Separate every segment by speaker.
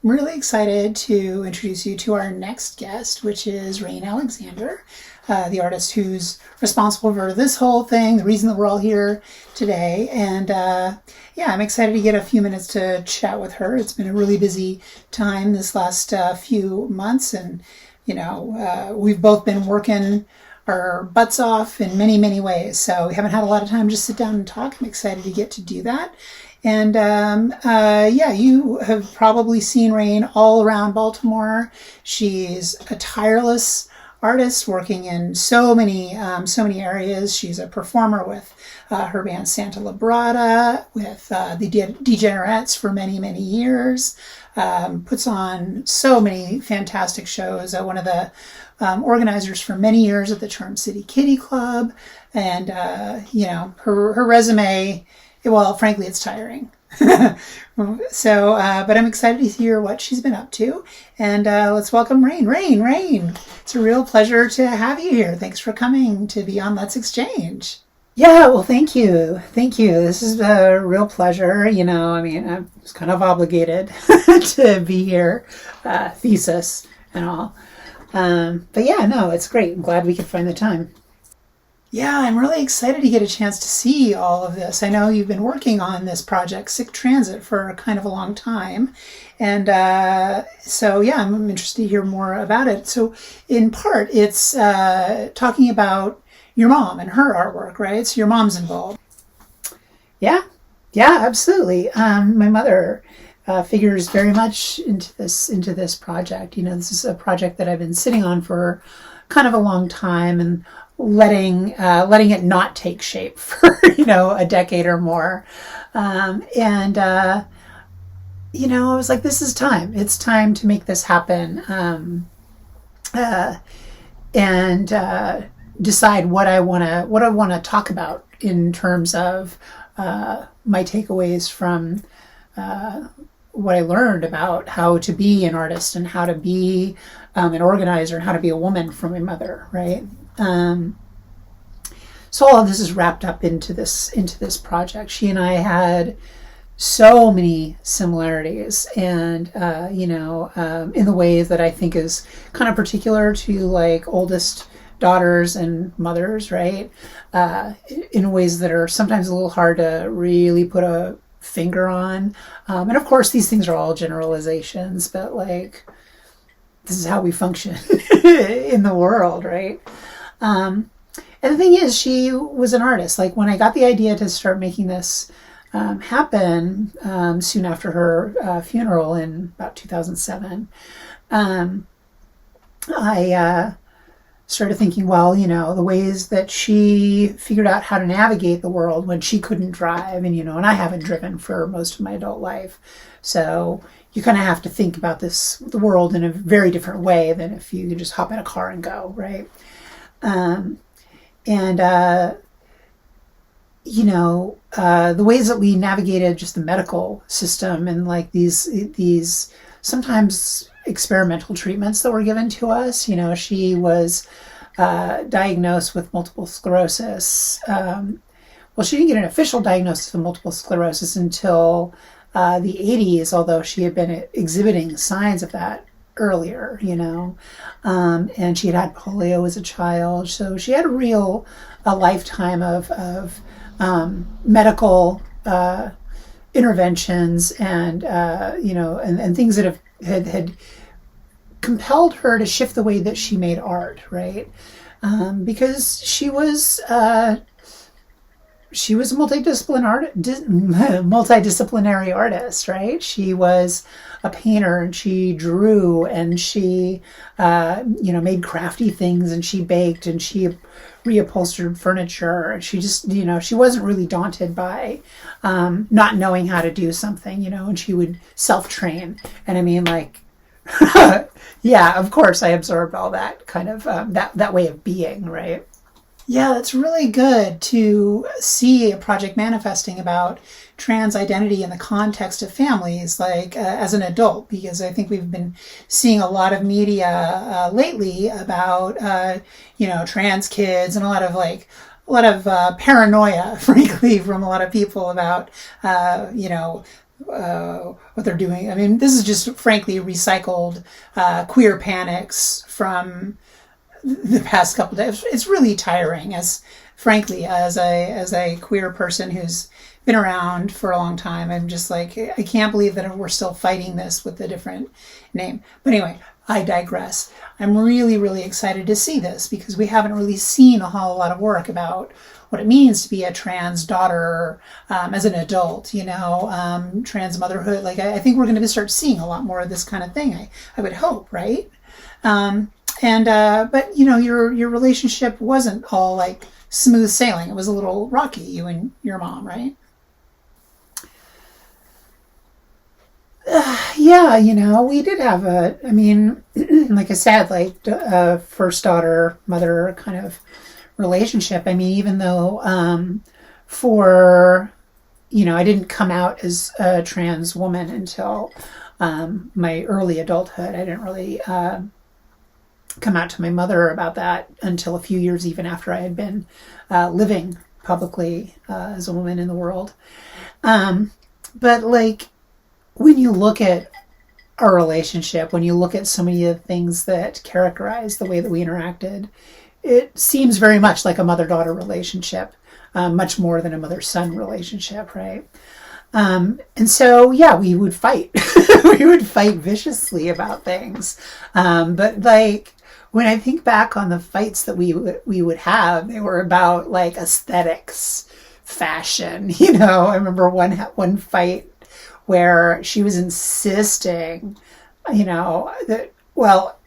Speaker 1: I'm really excited to introduce you to our next guest, which is Rayne Alexander, the artist who's responsible for this whole thing, the reason that we're all here today. And I'm excited to get a few minutes to chat with her. It's been a really busy time this last few months, and we've both been working our butts off in many, many ways. So we haven't had a lot of time to just sit down and talk. I'm excited to get to do that. And you have probably seen Rayne all around Baltimore. She's a tireless artist working in so many areas. She's a performer with her band Santa Labrada, with the Degenerates for many, many years. Puts on so many fantastic shows. One of the organizers for many years at the Charm City Kitty Club. And, her resume, well, frankly, it's tiring. But I'm excited to hear what she's been up to. And let's welcome Rayne. Rayne, it's a real pleasure to have you here. Thanks for coming to be on Let's Exchange. Yeah, well, thank you. This is a real pleasure. I was kind of obligated to be here, thesis and all. It's great. I'm glad we could find the time. Yeah, I'm really excited to get a chance to see all of this. I know you've been working on this project, Sick Transit, for kind of a long time. And I'm interested to hear more about it. So in part, it's talking about your mom and her artwork, right? So your mom's involved. Yeah, absolutely. My mother figures very much into this project. This is a project that I've been sitting on for kind of a long time and letting it not take shape for a decade or more. I was like, this is time. It's time to make this happen. Decide what I want to talk about in terms of my takeaways from what I learned about how to be an artist and how to be an organizer and how to be a woman from my mother, right? So all of this is wrapped up into this project. She and I had so many similarities, and in the ways that I think is kind of particular to like oldest daughters and mothers, right? In ways that are sometimes a little hard to really put a finger on. And of course, these things are all generalizations, but like, this is how we function in the world, right? And the thing is, she was an artist. Like when I got the idea to start making this happen soon after her funeral in about 2007, I started thinking, well, the ways that she figured out how to navigate the world when she couldn't drive, and I haven't driven for most of my adult life. So you kind of have to think about the world in a very different way than if you just hop in a car and go, right? The ways that we navigated just the medical system and like these sometimes experimental treatments that were given to us. She was diagnosed with multiple sclerosis. She didn't get an official diagnosis of multiple sclerosis until the 80s, although she had been exhibiting signs of that earlier, and she had polio as a child. So she had a lifetime of medical interventions and things that had compelled her to shift the way that she made art, right? Because she was a multidisciplinary artist, right? She was a painter, and she drew, and she made crafty things, and she baked, and she reupholstered furniture. And she just, she wasn't really daunted by not knowing how to do something, and she would self-train. And I mean, like, yeah, of course I absorbed all that kind of that way of being, right? Yeah, it's really good to see a project manifesting about trans identity in the context of families, like as an adult, because I think we've been seeing a lot of media lately about, trans kids, and a lot of paranoia, frankly, from a lot of people about, what they're doing. I mean, this is just frankly recycled queer panics from the past couple of days. It's really tiring, as frankly, as a queer person who's been around for a long time. I'm just like, I can't believe that we're still fighting this with a different name. But anyway, I digress. I'm really, really excited to see this because we haven't really seen a whole lot of work about what it means to be a trans daughter as an adult, trans motherhood. Like, I think we're going to start seeing a lot more of this kind of thing. I would hope, right? But your relationship wasn't all like smooth sailing. It was a little rocky, you and your mom, right? Yeah, we did have like I said, like a first daughter, mother kind of relationship. I mean, even though I didn't come out as a trans woman until my early adulthood. I didn't really come out to my mother about that until a few years even after I had been living publicly as a woman in the world. But like, when you look at our relationship, when you look at so many of the things that characterize the way that we interacted, it seems very much like a mother-daughter relationship, much more than a mother-son relationship, right? And so, yeah, we would fight. We would fight viciously about things. But like, when I think back on the fights that we would have, they were about like aesthetics, fashion. I remember one fight where she was insisting, that, well,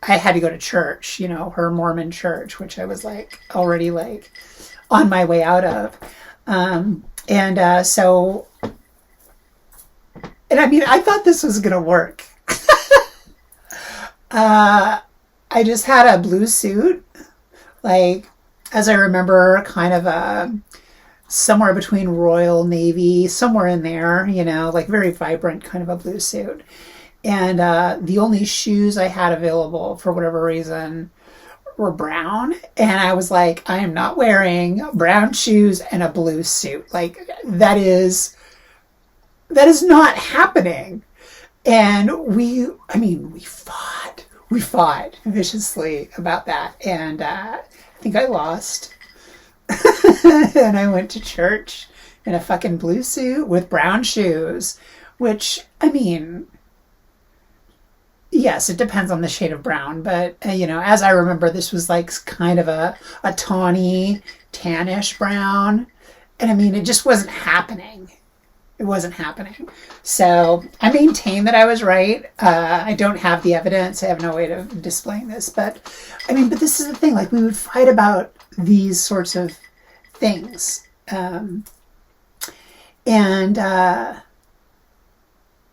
Speaker 1: I had to go to church, her Mormon church, which I was like already like on my way out of. So, I mean, I thought this was going to work. I just had a blue suit, like, as I remember, kind of somewhere between Royal Navy, somewhere in there, like very vibrant kind of a blue suit. And the only shoes I had available for whatever reason were brown. And I was like, I am not wearing brown shoes and a blue suit. Like, that is not happening. And we fought viciously about that. And I think I lost. And I went to church in a fucking blue suit with brown shoes, which, I mean, yes, it depends on the shade of brown, but, as I remember, this was like kind of a tawny, tannish brown. And I mean, it just wasn't happening. It wasn't happening. So I maintain that I was right. I don't have the evidence. I have no way of displaying this, but this is the thing. Like, we would fight about these sorts of things.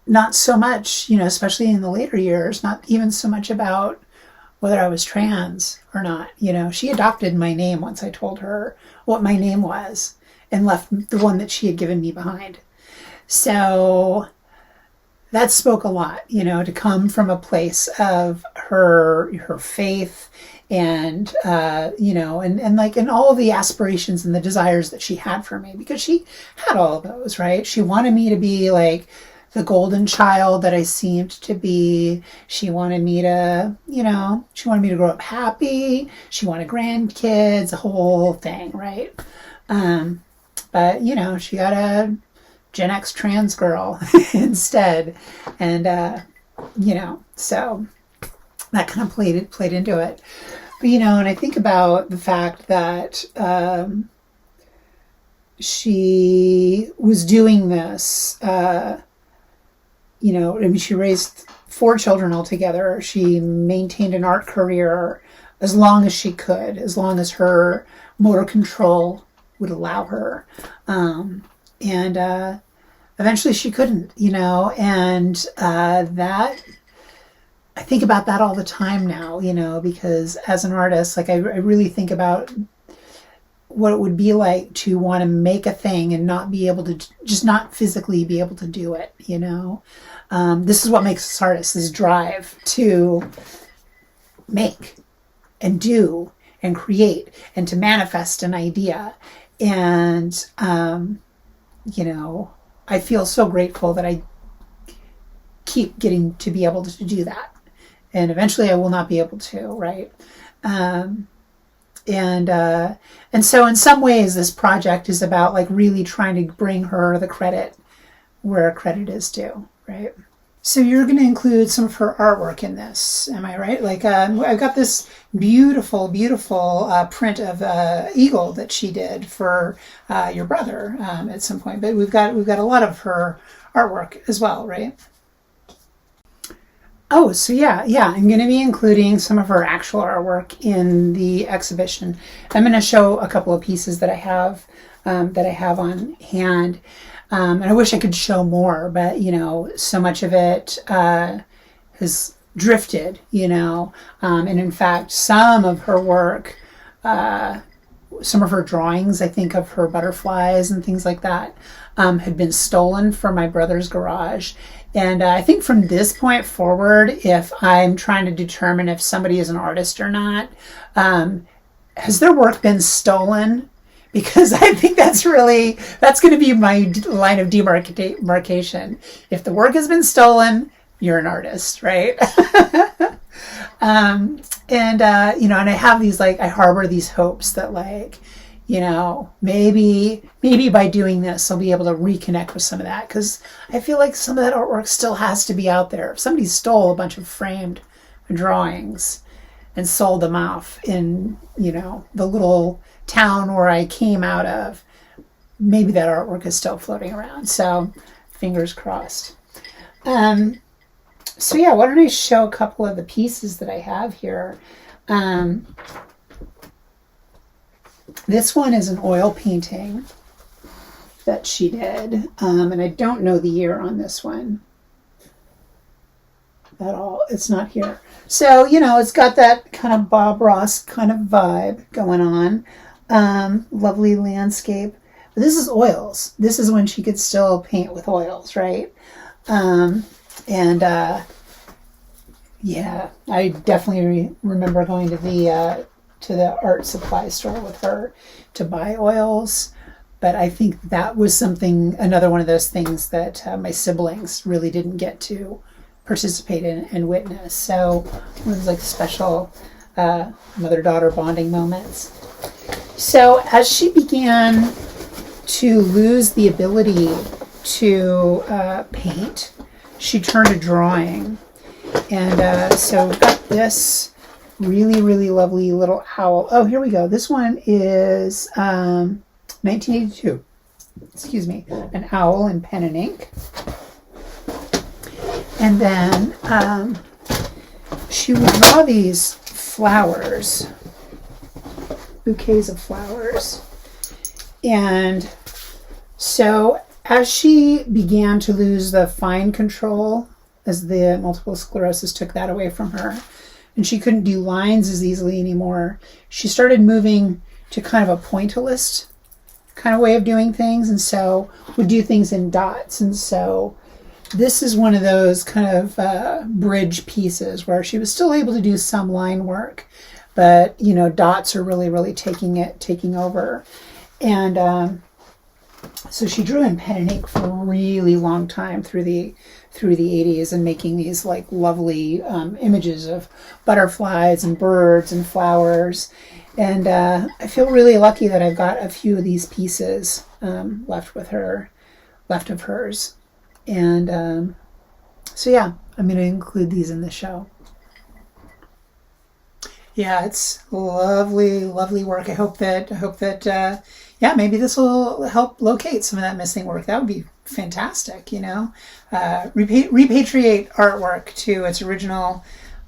Speaker 1: Not so much, especially in the later years, not even so much about whether I was trans or not. She adopted my name once I told her what my name was and left the one that she had given me behind. So that spoke a lot, to come from a place of her faith and, and all the aspirations and the desires that she had for me, because she had all of those, right? She wanted me to be like the golden child that I seemed to be. She wanted me to, grow up happy. She wanted grandkids, the whole thing, right? But, she got a Gen X trans girl instead. And, so that kind of played into it. But, and I think about the fact that she was doing this, she raised 4 children altogether. She maintained an art career as long as she could, as long as her motor control would allow her. Eventually she couldn't, and that, I think about that all the time now, because as an artist, like, I really think about what it would be like to want to make a thing and not be able to, just not physically be able to do it, This is what makes us artists, this drive to make and do and create and to manifest an idea. And, I feel so grateful that I keep getting to be able to do that. And eventually I will not be able to, right? And so in some ways this project is about like really trying to bring her the credit where credit is due, right? So you're going to include some of her artwork in this, am I right? Like I've got this beautiful, beautiful print of eagle that she did for your brother at some point. But we've got a lot of her artwork as well, right? Oh, so yeah, I'm going to be including some of her actual artwork in the exhibition. I'm going to show a couple of pieces that I have on hand. And I wish I could show more, but, so much of it has drifted, and in fact, some of her work, some of her drawings, I think, of her butterflies and things like that, had been stolen from my brother's garage. And I think from this point forward, if I'm trying to determine if somebody is an artist or not, has their work been stolen? Because I think that's going to be my line of demarcation. If the work has been stolen, you're an artist, right? And I have these, I harbor these hopes that maybe by doing this, I'll be able to reconnect with some of that. Because I feel like some of that artwork still has to be out there. If somebody stole a bunch of framed drawings and sold them off in, the little town where I came out of, maybe that artwork is still floating around. So fingers crossed. So yeah, why don't I show a couple of the pieces that I have here. This one is an oil painting that she did. And I don't know the year on this one at all. It's not here. So, it's got that kind of Bob Ross kind of vibe going on. Lovely landscape. But this is oils. This is when she could still paint with oils, right? Yeah, I definitely remember going to the art supply store with her to buy oils. But I think that was another one of those things that my siblings really didn't get to participate in and witness. So it was like special mother-daughter bonding moments. So as she began to lose the ability to paint, she turned to drawing. And so we've got this really, really lovely little owl. Oh, here we go. This one is 1982. Excuse me. An owl in pen and ink. And then she would draw these flowers, bouquets of flowers. And so as she began to lose the fine control, as the multiple sclerosis took that away from her, and she couldn't do lines as easily anymore, she started moving to kind of a pointillist kind of way of doing things, and so would do things in dots. And so this is one of those kind of bridge pieces where she was still able to do some line work, but dots are really, really taking over. And so she drew in pen and ink for a really long time through the 80s, and making these lovely images of butterflies and birds and flowers. And I feel really lucky that I've got a few of these pieces left of hers. And so yeah, I'm going to include these in the show. Yeah, it's lovely, lovely work. I hope that maybe this will help locate some of that missing work. That would be fantastic, repatriate artwork to its original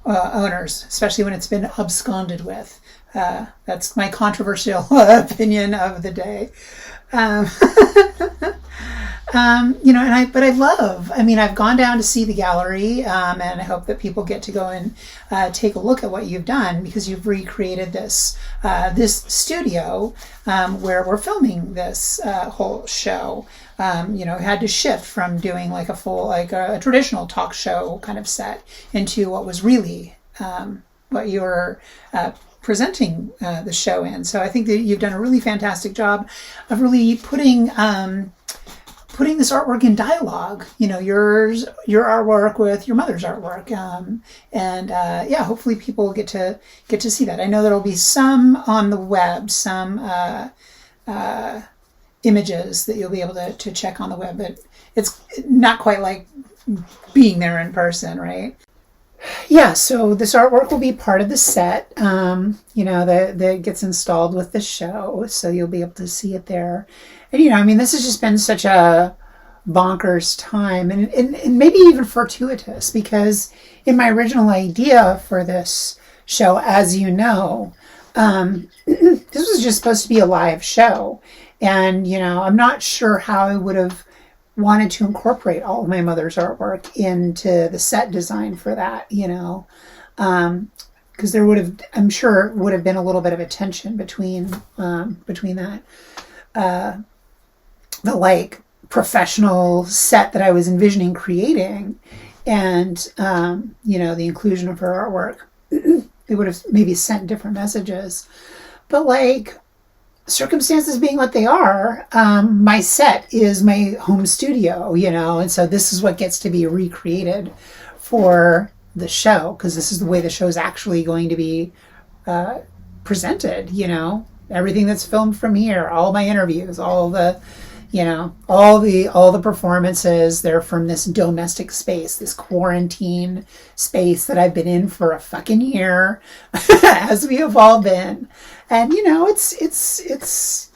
Speaker 1: owners, especially when it's been absconded with. That's my controversial opinion of the day. I've gone down to see the gallery, and I hope that people get to go and take a look at what you've done, because you've recreated this studio where we're filming this whole show. Had to shift from doing a traditional talk show kind of set into what was really what you were presenting the show in. So I think that you've done a really fantastic job of really putting putting this artwork in dialogue, your artwork with your mother's artwork. Hopefully people get to see that. I know there'll be some on the web, some images that you'll be able to check on the web, but it's not quite like being there in person, right? Yeah, so this artwork will be part of the set, that gets installed with the show, so you'll be able to see it there. And, this has just been such a bonkers time, and maybe even fortuitous, because in my original idea for this show, as you know, this was just supposed to be a live show, and, I'm not sure how I would have wanted to incorporate all of my mother's artwork into the set design for that, because there would have, I'm sure, would have been a little bit of a tension between that, the professional set that I was envisioning creating, and the inclusion of her artwork. It would have maybe sent different messages, but circumstances being what they are, my set is my home studio, and so this is what gets to be recreated for the show, because this is the way the show is actually going to be presented. Everything that's filmed from here, all my interviews, all the performances, they're from this domestic space, this quarantine space that I've been in for a fucking year, as we have all been. And, it's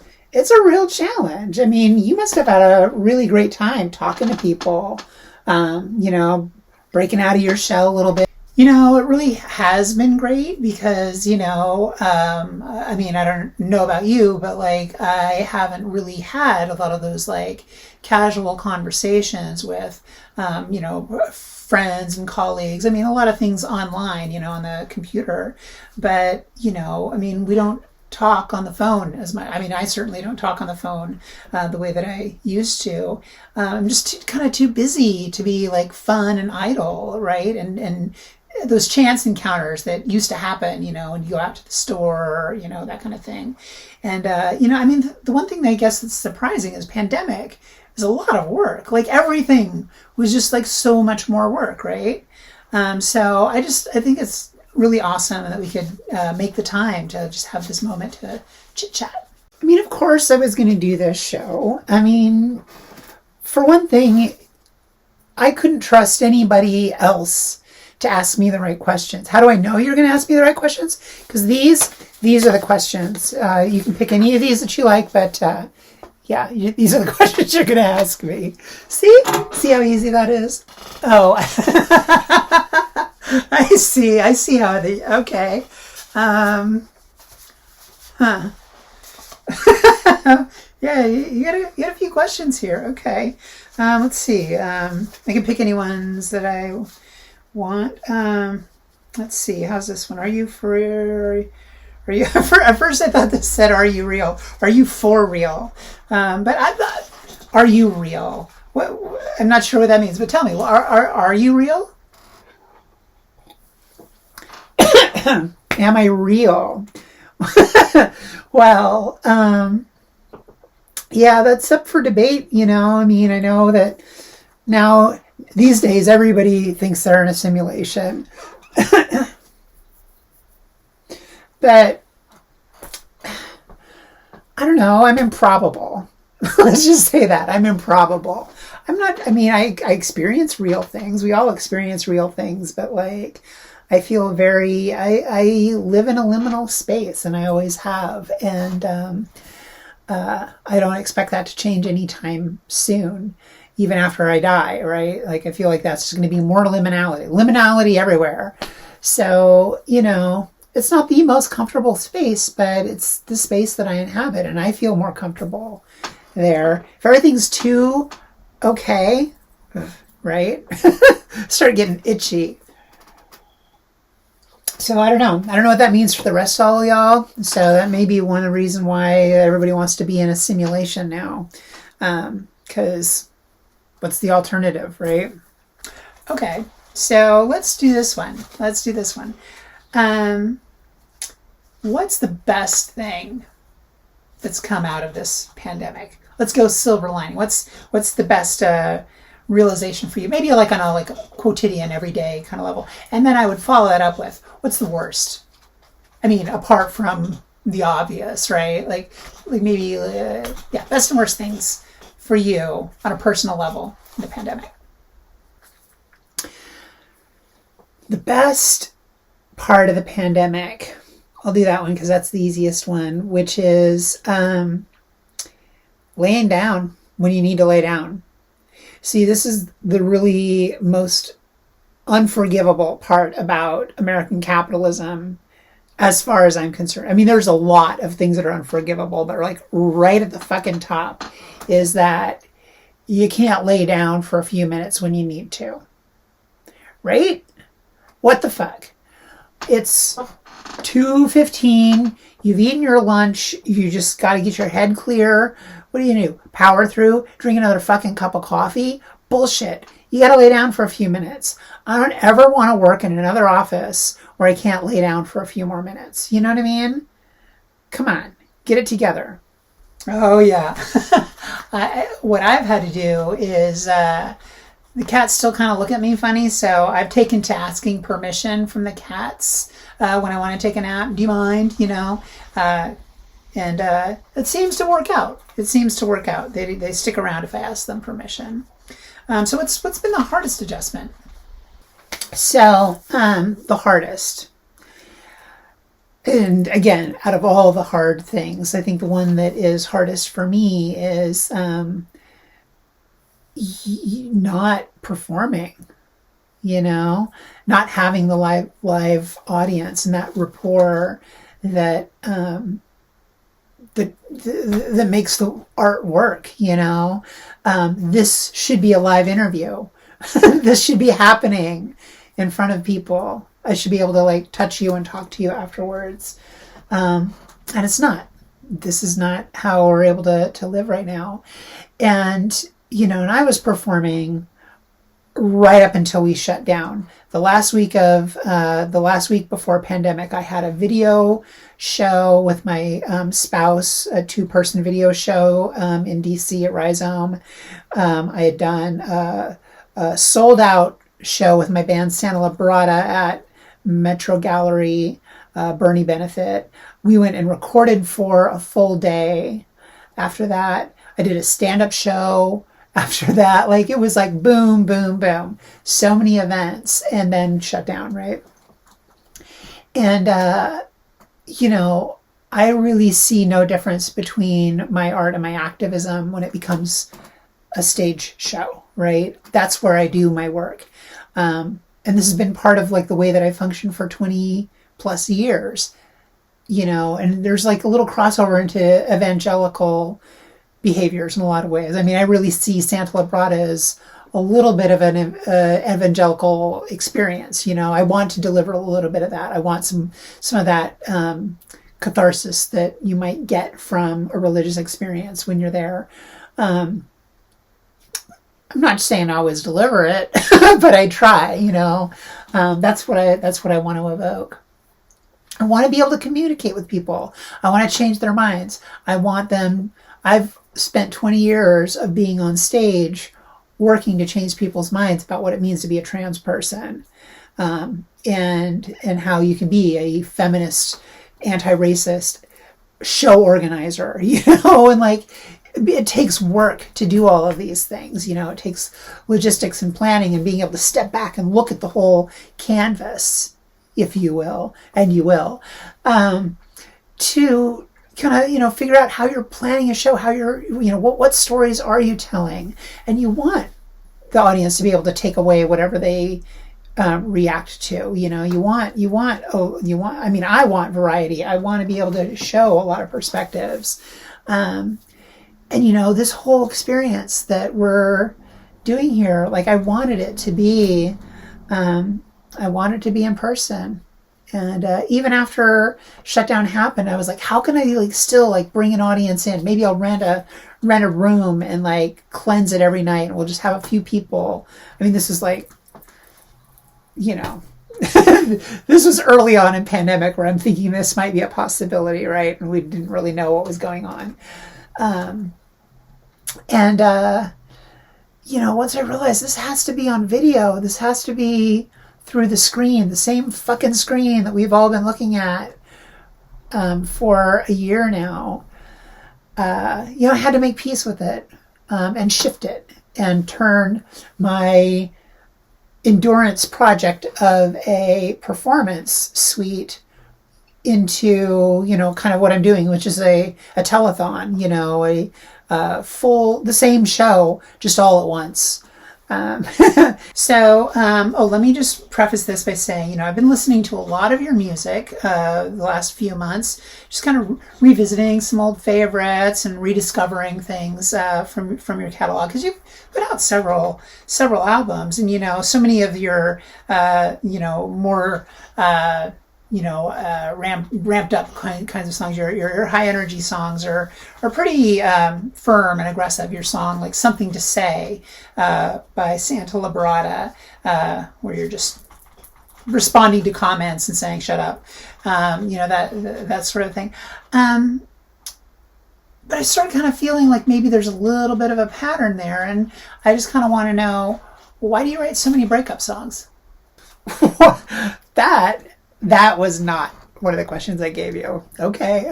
Speaker 1: a real challenge. You must have had a really great time talking to people, breaking out of your shell a little bit. It really has been great because, I don't know about you, but I haven't really had a lot of those casual conversations with, friends and colleagues. A lot of things online, on the computer, but, we don't talk on the phone as much. I certainly don't talk on the phone the way that I used to. I'm just kind of too busy to be fun and idle, right? And those chance encounters that used to happen, when you go out to the store, that kind of thing. And, the one thing that I guess that's surprising is pandemic is a lot of work. Everything was just so much more work, right? So I think it's really awesome that we could make the time to just have this moment to chit chat. Of course I was going to do this show. For one thing, I couldn't trust anybody else to ask me the right questions. How do I know you're going to ask me the right questions? Because these are the questions. You can pick any of these that you like, but these are the questions you're going to ask me. See how easy that is? Oh, I see how okay. Yeah, you got a few questions here. Okay. Let's see. I can pick any ones that I want. Let's see. How's this one? Are you for real? At first I thought this said, "Are you real?" Are you for real? But I thought, "Are you real?" What? I'm not sure what that means. But tell me, are you real? Am I real? Well, yeah, that's up for debate. I know that now these days everybody thinks they're in a simulation. But I don't know, I'm improbable. Let's just say that. I'm improbable. I experience real things. We all experience real things, but I feel I live in a liminal space, and I always have. And I don't expect that to change anytime soon, even after I die, right? I feel like that's just going to be more liminality everywhere. So, it's not the most comfortable space, but it's the space that I inhabit, and I feel more comfortable there. If everything's too okay, right? Start getting itchy. So I don't know. I don't know what that means for the rest of all y'all. So that may be one of the reasons why everybody wants to be in a simulation now. Because what's the alternative, right? Okay, so let's do this one. What's the best thing that's come out of this pandemic? let's go silver lining. What's the best realization for you? Maybe like on a quotidian, everyday kind of level. And then I would follow that up with, what's the worst? I mean, apart from the obvious, right? Like maybe, best and worst things for you on a personal level in the pandemic. The best part of the pandemic, I'll do that one because that's the easiest one, which is laying down when you need to lay down. See, this is the really most unforgivable part about American capitalism as far as I'm concerned. I mean, there's a lot of things that are unforgivable, but like right at the fucking top is that you can't lay down for a few minutes when you need to. Right? What the fuck? It's 2:15. You've eaten your lunch. You just got to get your head clear. What do? Power through? Drink another fucking cup of coffee? Bullshit. You got to lay down for a few minutes. I don't ever want to work in another office where I can't lay down for a few more minutes. You know what I mean? Come on. Get it together. Oh, yeah. What I've had to do is the cats still kind of look at me funny, so I've taken to asking permission from the cats when I want to take a nap. Do you mind? And it seems to work out. They stick around if I ask them permission. So what's been the hardest adjustment? So the hardest. And again, out of all the hard things, I think the one that is hardest for me is not performing, not having the live audience and that rapport that that makes the art work. This should be a live interview. This should be happening in front of people. I should be able to touch you and talk to you afterwards. And it's not. This is not how we're able to live right now. And, and I was performing right up until we shut down. The last week before pandemic, I had a video show with my spouse, a 2-person video show in DC at Rhizome. I had done a sold out show with my band Santa Labrada at Metro Gallery, Bernie Benefit. We went and recorded for a full day. After that, I did a stand-up show. After that, it was boom, boom, boom. So many events and then shut down, right? And, I really see no difference between my art and my activism when it becomes a stage show, right? That's where I do my work. And this has been part of the way that I function for 20 plus years, and there's a little crossover into evangelical behaviors in a lot of ways. I mean, I really see Santa Labrada as a little bit of an evangelical experience. I want to deliver a little bit of that. I want some of that catharsis that you might get from a religious experience when you're there. I'm not saying I always deliver it, but I try. That's what I want to evoke. I want to be able to communicate with people. I want to change their minds. I've spent 20 years of being on stage working to change people's minds about what it means to be a trans person, and how you can be a feminist, anti-racist show organizer, and it takes work to do all of these things. It takes logistics and planning and being able to step back and look at the whole canvas, if you will, and you will, to kind of, figure out how you're planning a show, how you're, what stories are you telling? And you want the audience to be able to take away whatever they react to. I want variety. I want to be able to show a lot of perspectives. And, this whole experience that we're doing here, I wanted it to be, in person. And even after shutdown happened, I was like, how can I still bring an audience in? Maybe I'll rent a room and cleanse it every night, and we'll just have a few people. I mean, this is this was early on in pandemic where I'm thinking this might be a possibility, right? And we didn't really know what was going on. And, once I realized this has to be on video, this has to be through the screen, the same fucking screen that we've all been looking at for a year now, I had to make peace with it and shift it and turn my endurance project of a performance suite into, kind of what I'm doing, which is a telethon, the same show, just all at once. Let me just preface this by saying, I've been listening to a lot of your music the last few months, just kind of revisiting some old favorites and rediscovering things from your catalog, because you've put out several albums, and so many of your more ramped up kinds of songs. Your high energy songs are pretty firm and aggressive. Your song, like Something to Say by Santa Labrada, where you're just responding to comments and saying shut up, that sort of thing. But I started kind of feeling like maybe there's a little bit of a pattern there, and I just kind of want to know, why do you write so many breakup songs? That was not one of the questions I gave you. Okay.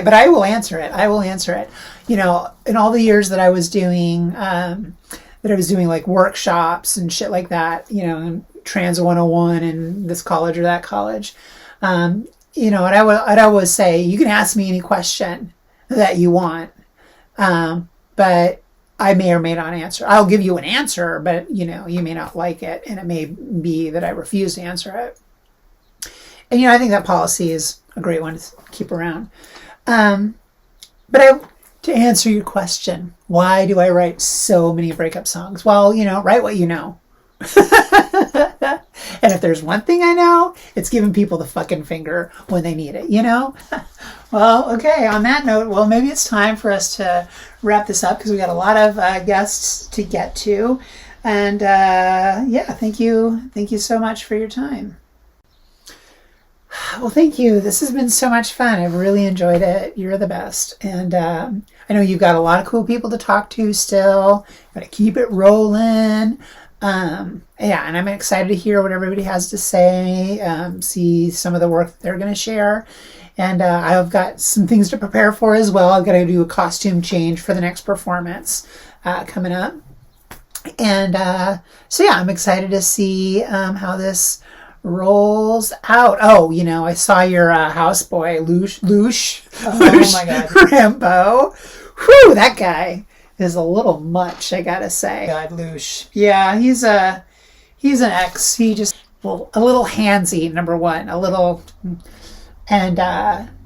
Speaker 1: But I will answer it. In all the years that I was doing, like workshops and shit like that, Trans 101 in this college or that college, and I'd always say, you can ask me any question that you want, but I may or may not answer. I'll give you an answer, but you may not like it, and it may be that I refuse to answer it. And, I think that policy is a great one to keep around. To answer your question, why do I write so many breakup songs? Well, write what you know. And if there's one thing I know, it's giving people the fucking finger when they need it, Well, okay, on that note, maybe it's time for us to wrap this up, because we got a lot of guests to get to. And, thank you so much for your time. Well, thank you. This has been so much fun. I've really enjoyed it. You're the best. And I know you've got a lot of cool people to talk to still. Got to keep it rolling. And I'm excited to hear what everybody has to say, see some of the work that they're going to share. And I've got some things to prepare for as well. I've got to do a costume change for the next performance coming up. And I'm excited to see how this rolls out. Oh, I saw your houseboy, Lush. Oh my God. Rambo. Whew, that guy is a little much, I gotta say. God, Lush. Yeah, he's an ex. He just, a little handsy, number one. A little, and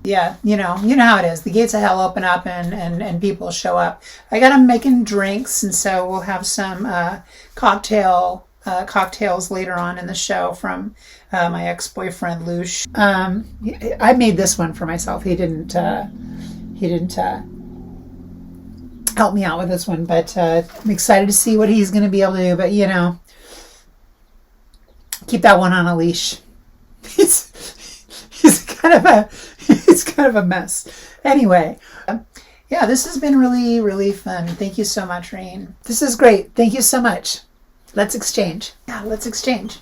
Speaker 1: you know how it is. The gates of hell open up and people show up. I got him making drinks, and so we'll have some cocktails later on in the show from my ex-boyfriend Lush. I made this one for myself. He didn't help me out with this one, but I'm excited to see what he's going to be able to do. But keep that one on a leash. He's kind of a mess. Anyway. This has been really, really fun. Thank you so much, Rayne. This is great. Thank you so much. Let's exchange. Yeah, let's exchange.